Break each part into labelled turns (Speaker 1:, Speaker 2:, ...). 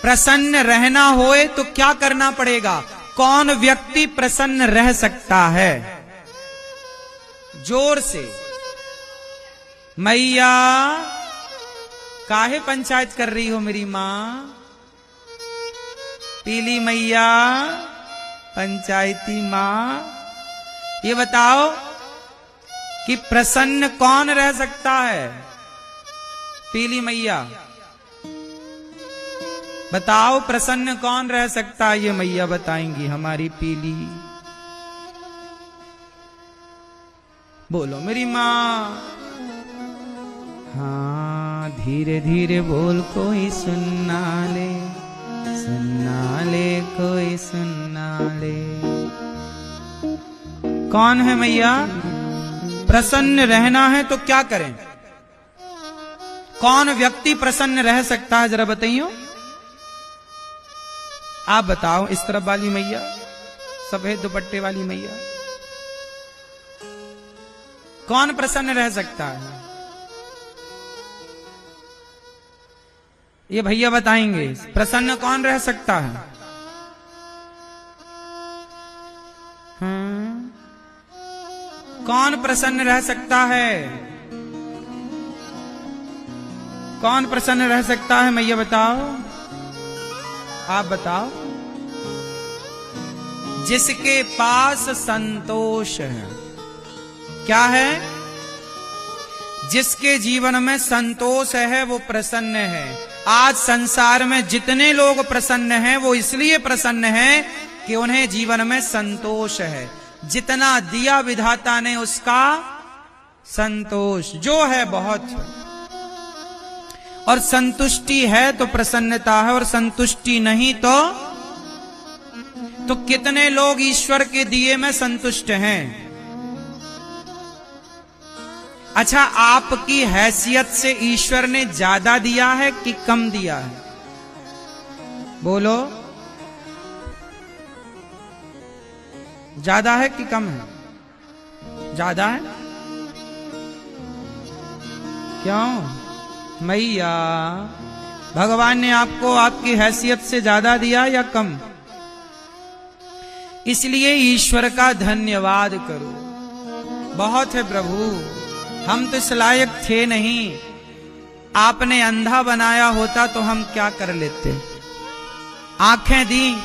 Speaker 1: प्रसन्न रहना होए तो क्या करना पड़ेगा? कौन व्यक्ति प्रसन्न रह सकता है? जोर से। मैया काहे पंचायत कर रही हो मेरी मां? पीली मैया, पंचायती मां, ये बताओ कि प्रसन्न कौन रह सकता है? पीली मैया बताओ, प्रसन्न कौन रह सकता है? ये मैया बताएंगी, हमारी पीली। बोलो मेरी मां। हाँ, धीरे धीरे बोल, कोई सुनना ले, सुनना ले, कोई सुनना ले। कौन है मैया? प्रसन्न रहना है तो क्या करें? कौन व्यक्ति प्रसन्न रह सकता है? जरा बताइए, आप बताओ। इस तरफ वाली मैया, सफेद दुपट्टे वाली मैया, कौन प्रसन्न रह सकता है? ये भैया बताएंगे, प्रसन्न कौन रह सकता है? कौन प्रसन्न रह सकता है? कौन प्रसन्न रह सकता है? मैया बताओ, आप बताओ। जिसके पास संतोष है। क्या है? जिसके जीवन में संतोष है वो प्रसन्न है। आज संसार में जितने लोग प्रसन्न हैं वो इसलिए प्रसन्न हैं कि उन्हें जीवन में संतोष है। जितना दिया विधाता ने उसका संतोष जो है बहुत, और संतुष्टि है तो प्रसन्नता है, और संतुष्टि नहीं तो कितने लोग ईश्वर के दिए में संतुष्ट हैं? अच्छा, आपकी हैसियत से ईश्वर ने ज्यादा दिया है कि कम दिया है? बोलो, ज्यादा है कि कम है? ज्यादा है। क्यों मैया? भगवान ने आपको आपकी हैसियत से ज्यादा दिया या कम? इसलिए ईश्वर का धन्यवाद करो। बहुत है प्रभु, हम तो इस लायक थे नहीं। आपने अंधा बनाया होता तो हम क्या कर लेते? आंखें दी,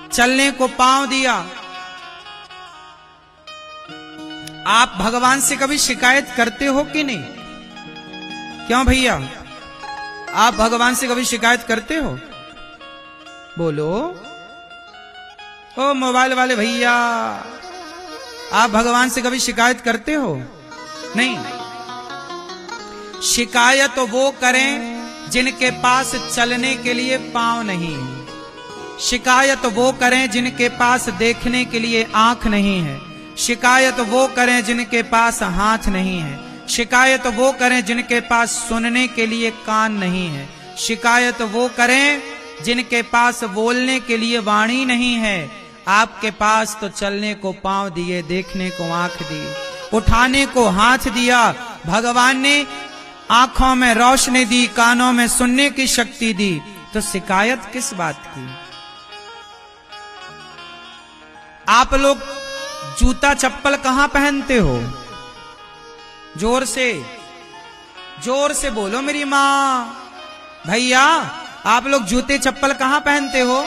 Speaker 1: चलने को पांव दिया। आप भगवान से कभी शिकायत करते हो कि नहीं? क्यों भैया, आप भगवान से कभी शिकायत करते हो? बोलो। ओ मोबाइल वाले भैया, आप भगवान से कभी शिकायत करते हो? नहीं। शिकायत वो करें जिनके पास चलने के लिए पांव नहीं है। शिकायत वो करें जिनके पास देखने के लिए आंख नहीं है। शिकायत वो करें जिनके पास हाथ नहीं है। शिकायत वो करें जिनके पास सुनने के लिए कान नहीं है। शिकायत वो करें जिनके पास बोलने के लिए वाणी नहीं है। आपके पास तो चलने को पांव दिए, देखने को आंख दी, उठाने को हाथ दिया। भगवान ने आंखों में रोशनी दी, कानों में सुनने की शक्ति दी, तो शिकायत किस बात की? आप लोग जूता चप्पल कहां पहनते हो? जोर से बोलो मेरी मां। भैया, आप लोग जूते चप्पल कहां पहनते हो?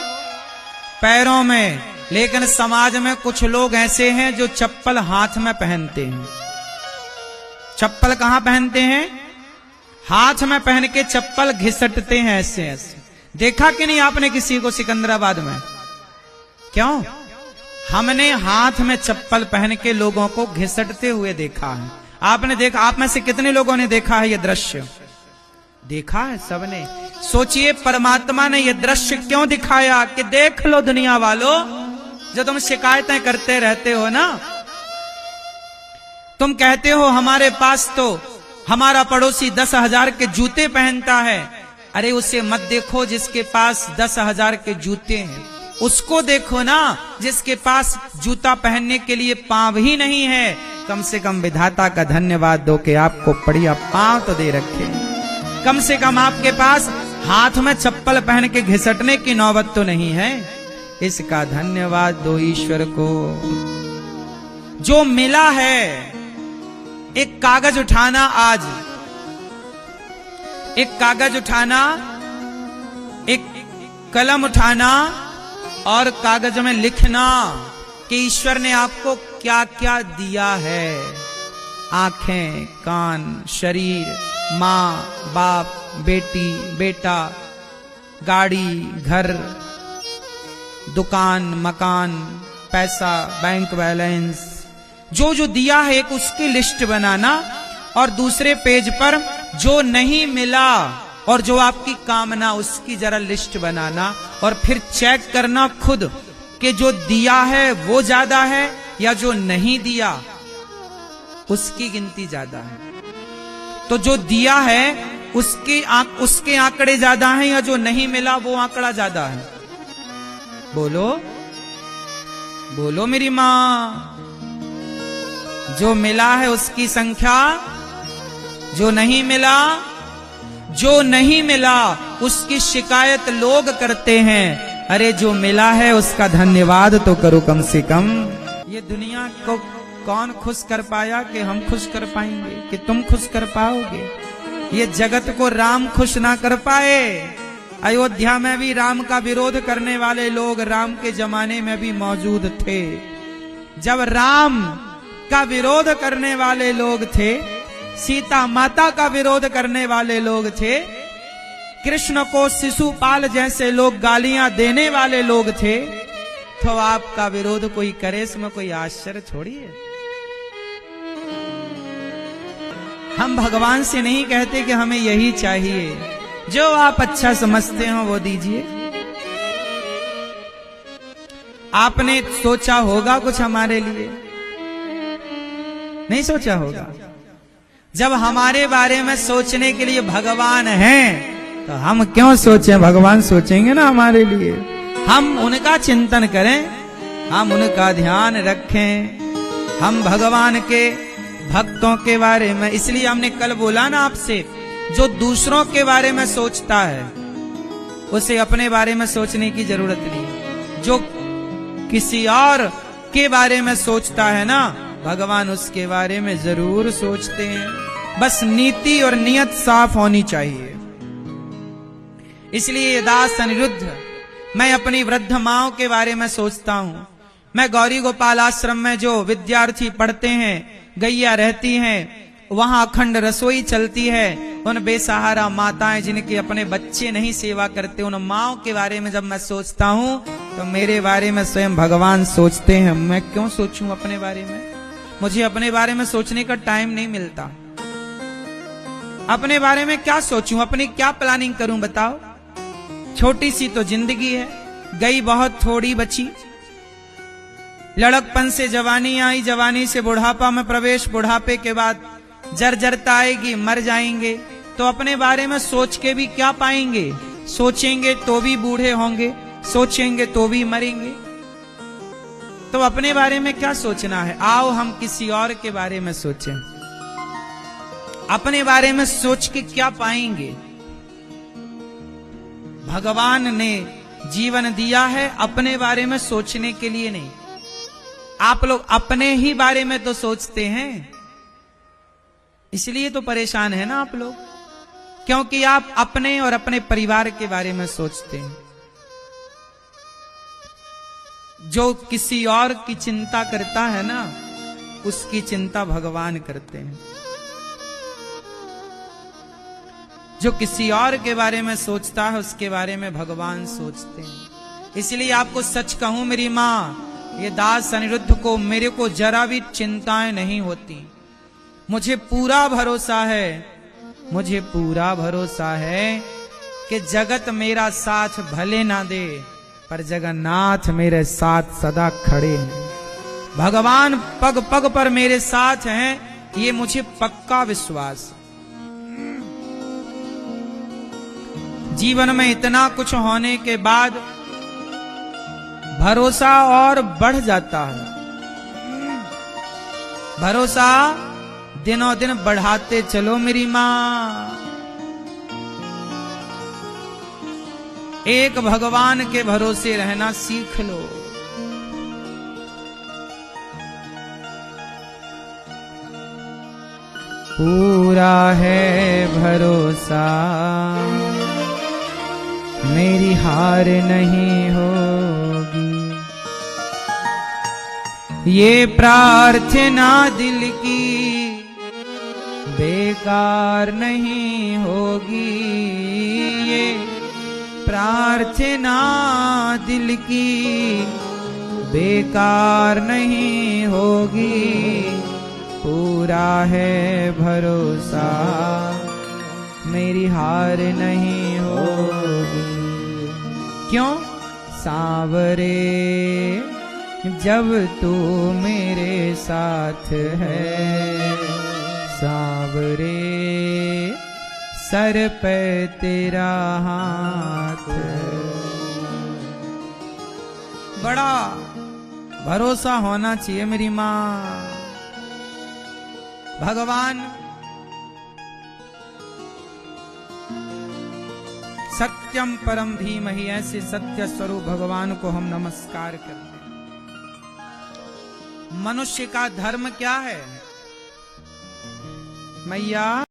Speaker 1: पैरों में। लेकिन समाज में कुछ लोग ऐसे हैं जो चप्पल हाथ में पहनते हैं। चप्पल कहां पहनते हैं? हाथ में पहन के चप्पल घिसटते हैं ऐसे ऐसे। देखा कि नहीं आपने किसी को सिकंदराबाद में? क्यों? हमने हाथ में चप्पल पहन के लोगों को घिसटते हुए देखा है। आपने देखा? आप में से कितने लोगों ने देखा है ये दृश्य? देखा है सबने। सोचिए, परमात्मा ने ये दृश्य क्यों दिखाया कि देख लो दुनिया वालों, जो तुम शिकायतें करते रहते हो ना, तुम कहते हो हमारे पास तो हमारा पड़ोसी 10,000 के जूते पहनता है। अरे उसे मत देखो जिसके पास 10,000 के जूते हैं, उसको देखो ना जिसके पास जूता पहनने के लिए पांव ही नहीं है। कम से कम विधाता का धन्यवाद दो कि आपको बढ़िया पांव तो दे रखे। कम से कम आपके पास हाथ में चप्पल पहन के घिसटने की नौबत तो नहीं है। इसका धन्यवाद दो ईश्वर को। जो मिला है, एक कागज उठाना, आज एक कागज उठाना, एक कलम उठाना और कागज में लिखना कि ईश्वर ने आपको क्या क्या दिया है। आंखें, कान, शरीर, माँ, बाप, बेटी, बेटा, गाड़ी, घर, दुकान, मकान, पैसा, बैंक बैलेंस, जो जो दिया है एक उसकी लिस्ट बनाना और दूसरे पेज पर जो नहीं मिला और जो आपकी कामना उसकी जरा लिस्ट बनाना और फिर चेक करना खुद कि जो दिया है वो ज्यादा है या जो नहीं दिया उसकी गिनती ज्यादा है। तो जो दिया है उसके आंकड़े ज्यादा हैं या जो नहीं मिला वो आंकड़ा ज्यादा है। बोलो बोलो मेरी मां। जो मिला है उसकी संख्या, जो नहीं मिला, जो नहीं मिला उसकी शिकायत लोग करते हैं। अरे जो मिला है उसका धन्यवाद तो करो कम से कम। ये दुनिया को कौन खुश कर पाया कि हम खुश कर पाएंगे, कि तुम खुश कर पाओगे? ये जगत को राम खुश ना कर पाए। अयोध्या में भी राम का विरोध करने वाले लोग राम के जमाने में भी मौजूद थे। जब राम का विरोध करने वाले लोग थे, सीता माता का विरोध करने वाले लोग थे, कृष्ण को शिशुपाल जैसे लोग गालियां देने वाले लोग थे, तो आपका विरोध कोई करे इसमें कोई आश्चर्य थोड़ी है। हम भगवान से नहीं कहते कि हमें यही चाहिए, जो आप अच्छा समझते हो वो दीजिए। आपने सोचा होगा कुछ हमारे लिए? नहीं सोचा होगा। जब हमारे बारे में सोचने के लिए भगवान हैं तो हम क्यों सोचें? भगवान सोचेंगे ना हमारे लिए। हम उनका चिंतन करें, हम उनका ध्यान रखें, हम भगवान के भक्तों के बारे में। इसलिए हमने कल बोला ना आपसे, जो दूसरों के बारे में सोचता है उसे अपने बारे में सोचने की जरूरत नहीं। जो किसी और के बारे में सोचता है ना, भगवान उसके बारे में जरूर सोचते हैं। बस नीति और नियत साफ होनी चाहिए। इसलिए दास अनिरुद्ध, मैं अपनी वृद्ध माओं के बारे में सोचता हूं। मैं गौरी गोपाल आश्रम में जो विद्यार्थी पढ़ते हैं, गैया रहती हैं, वहां अखंड रसोई चलती है। उन बेसहारा माताएं जिनके अपने बच्चे नहीं सेवा करते, उन माओं के बारे में जब मैं सोचता हूं तो मेरे बारे में स्वयं भगवान सोचते हैं। मैं क्यों सोचूं अपने बारे में? मुझे अपने बारे में सोचने का टाइम नहीं मिलता। अपने बारे में क्या सोचूं, अपनी क्या प्लानिंग करूं बताओ? छोटी सी तो जिंदगी है, गई बहुत थोड़ी बची। लड़कपन से जवानी आई, जवानी से बुढ़ापा में प्रवेश, बुढ़ापे के बाद जर्जरता आएगी, मर जाएंगे। तो अपने बारे में सोच के भी क्या पाएंगे? सोचेंगे तो भी बूढ़े होंगे, सोचेंगे तो भी मरेंगे। तो अपने बारे में क्या सोचना है? आओ हम किसी और के बारे में सोचें। अपने बारे में सोच के क्या पाएंगे? भगवान ने जीवन दिया है अपने बारे में सोचने के लिए नहीं। आप लोग अपने ही बारे में तो सोचते हैं, इसलिए तो परेशान है ना आप लोग, क्योंकि आप अपने और अपने परिवार के बारे में सोचते हैं। जो किसी और की चिंता करता है ना, उसकी चिंता भगवान करते हैं। जो किसी और के बारे में सोचता है उसके बारे में भगवान सोचते हैं। इसलिए आपको सच कहूं मेरी मां, ये दास अनिरुद्ध को, मेरे को जरा भी चिंताएं नहीं होती। मुझे पूरा भरोसा है, मुझे पूरा भरोसा है कि जगत मेरा साथ भले ना दे, पर जगन्नाथ मेरे साथ सदा खड़े हैं। भगवान पग पग पर मेरे साथ हैं, ये मुझे पक्का विश्वास। जीवन में इतना कुछ होने के बाद भरोसा और बढ़ जाता है। भरोसा दिनों दिन बढ़ाते चलो मेरी मां। एक भगवान के भरोसे रहना सीख लो। पूरा है भरोसा मेरी हार नहीं होगी, ये प्रार्थना दिल की बेकार नहीं होगी, ये प्रार्थना दिल की बेकार नहीं होगी। पूरा है भरोसा मेरी हार नहीं होगी। क्यों? सांवरे जब तू मेरे साथ है, सांवरे सर पे तेरा हाथ। बड़ा भरोसा होना चाहिए मेरी माँ। भगवान सत्यम परम धीमहि, ऐसे सत्य स्वरूप भगवान को हम नमस्कार करते हैं। मनुष्य का धर्म क्या है मैया?